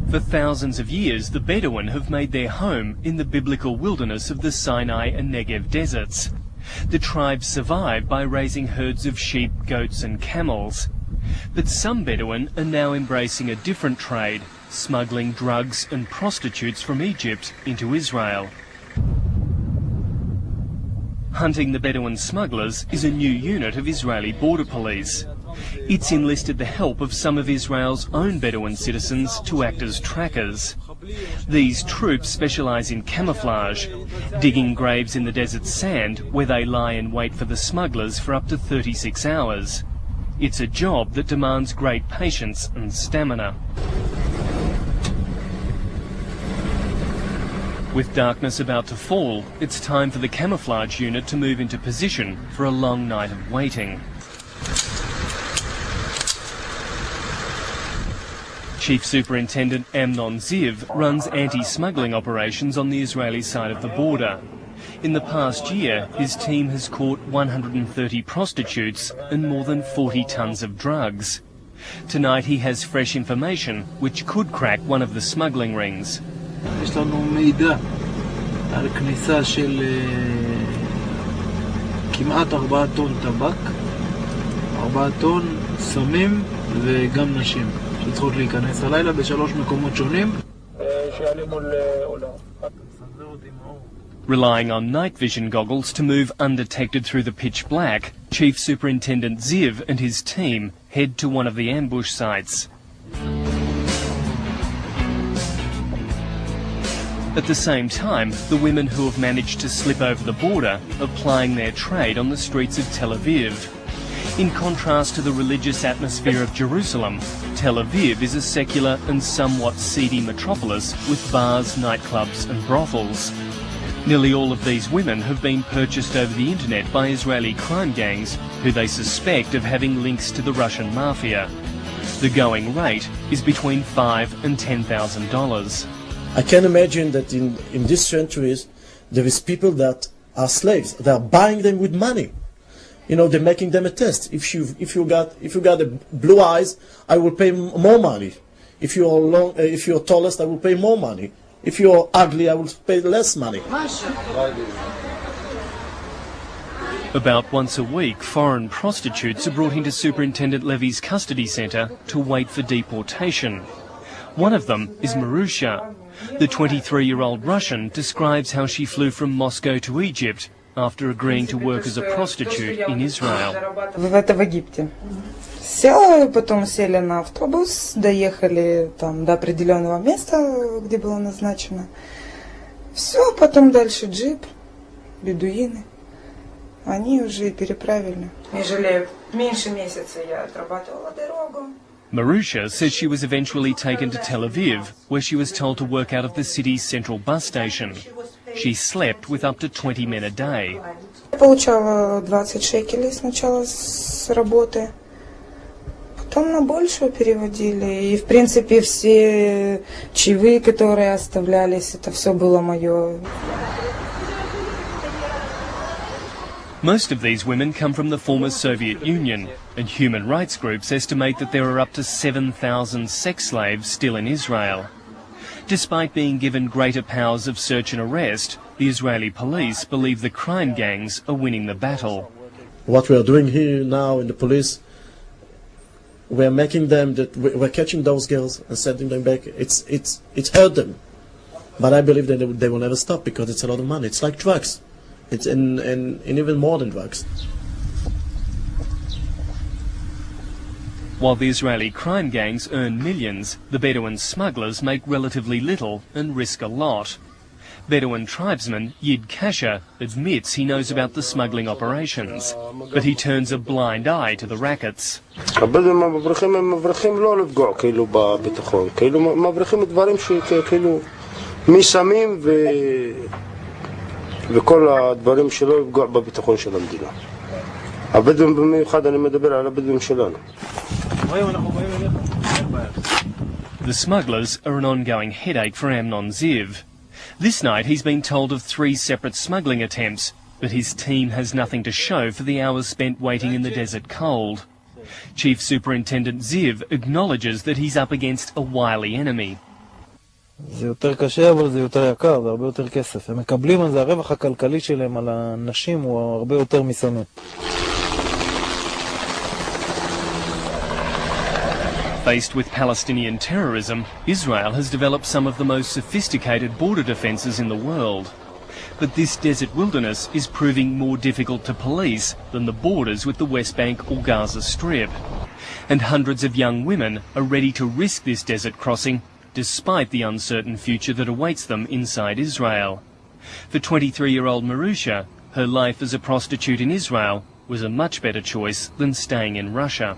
For thousands of years, the Bedouin have made their home in the biblical wilderness of the Sinai and Negev deserts. The tribes survive by raising herds of sheep, goats and camels. But some Bedouin are now embracing a different trade, smuggling drugs and prostitutes from Egypt into Israel. Hunting the Bedouin smugglers is a new unit of Israeli border police. It's enlisted the help of some of Israel's own Bedouin citizens to act as trackers. These troops specialise in camouflage, digging graves in the desert sand where they lie in wait for the smugglers for up to 36 hours. It's a job that demands great patience and stamina. With darkness about to fall, it's time for the camouflage unit to move into position for a long night of waiting. Chief Superintendent Amnon Ziv runs anti-smuggling operations on the Israeli side of the border. In the past year, his team has caught 130 prostitutes and more than 40 tons of drugs. Tonight he has fresh information which could crack one of the smuggling rings. יש לנו מידע על כניסה של כמעט 4 טון טבק, 4 טון סמים וגם נשים שצריכות להיכנס הלילה בשלוש מקומות שונים. Relying on night vision goggles to move undetected through the pitch black, Chief Superintendent Ziv and his team head to one of the ambush sites. At the same time, the women who have managed to slip over the border are plying their trade on the streets of Tel Aviv. In contrast to the religious atmosphere of Jerusalem, Tel Aviv is a secular and somewhat seedy metropolis with bars, nightclubs and brothels. Nearly all of these women have been purchased over the internet by Israeli crime gangs who they suspect of having links to the Russian mafia. The going rate is between $5,000 and $10,000. I can imagine that in these centuries there is people that are slaves. They are buying them with money. You know, they're making them a test. If you got blue eyes, I will pay more money. If you're tallest, I will pay more money. If you're ugly, I will pay less money. About once a week, foreign prostitutes are brought into Superintendent Levy's custody centre to wait for deportation. One of them is Marusha. The 23-year-old Russian describes how she flew from Moscow to Egypt after agreeing to work as a prostitute in Israel. Это в Египте. Села, потом сели на автобус, доехали там до определенного места, где было назначено. Все, потом дальше джип, бедуины. Они уже переправили. Не жалею, меньше месяца я отрабатывала дорогу. Marusha says she was eventually taken to Tel Aviv, where she was told to work out of the city's central bus station. She slept with up to 20 men a day. Я получала 20 шекелей сначала с работы, потом на большую переводили. И, в принципе, все чаевые, которые оставлялись, это все было мое. Most of these women come from the former Soviet Union, and human rights groups estimate that there are up to 7,000 sex slaves still in Israel. Despite being given greater powers of search and arrest, the Israeli police believe the crime gangs are winning the battle. What we are doing here now in the police, we're making them that we're catching those girls and sending them back. It's hurt them, but I believe that they will never stop because it's a lot of money. It's like drugs. It's in even more than drugs. While the Israeli crime gangs earn millions, the Bedouin smugglers make relatively little and risk a lot. Bedouin tribesman Yid Kasha admits he knows about the smuggling operations, but he turns a blind eye to the rackets. הבדואים מבריחים הם מבריחים לא לפגוע כאילו בביטחון, כאילו מבריחים דברים שכאילו מסמים וכל הדברים שלא יפגוע בביטחון של המדינה. הבדואים במיוחד אני מדבר על הבדואים שלנו. The smugglers are an ongoing headache for Amnon Ziv. This night he's been told of 3 separate smuggling attempts, but his team has nothing to show for the hours spent waiting in the desert cold. Chief Superintendent Ziv acknowledges that he's up against a wily enemy. זה יותר קשה, אבל זה יותר יקר, זה הרבה יותר כסף. הם מקבלים על זה, הרווח הכלכלי שלהם על הנשים הוא הרבה יותר מסמים. Faced with Palestinian terrorism, Israel has developed some of the most sophisticated border defences in the world. But this desert wilderness is proving more difficult to police than the borders with the West Bank or Gaza Strip. And hundreds of young women are ready to risk this desert crossing despite the uncertain future that awaits them inside Israel. For 23-year-old Marusha, her life as a prostitute in Israel was a much better choice than staying in Russia.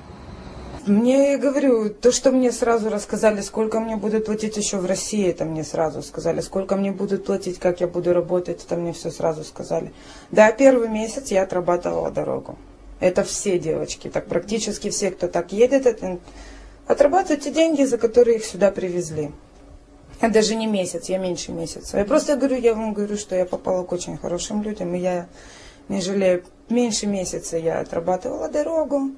Мне, я говорю, то, что мне сразу рассказали, сколько мне будут платить еще в России, это мне сразу сказали. Сколько мне будут платить, как я буду работать, это мне все сразу сказали. Да, первый месяц я отрабатывала дорогу. Это все девочки, так практически все, кто так едет, отрабатывают те деньги, за которые их сюда привезли. Я даже не месяц, я меньше месяца. Я просто говорю, я вам говорю, что я попала к очень хорошим людям, и я не жалею. Меньше месяца я отрабатывала дорогу.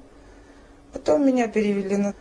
Потом меня перевели на...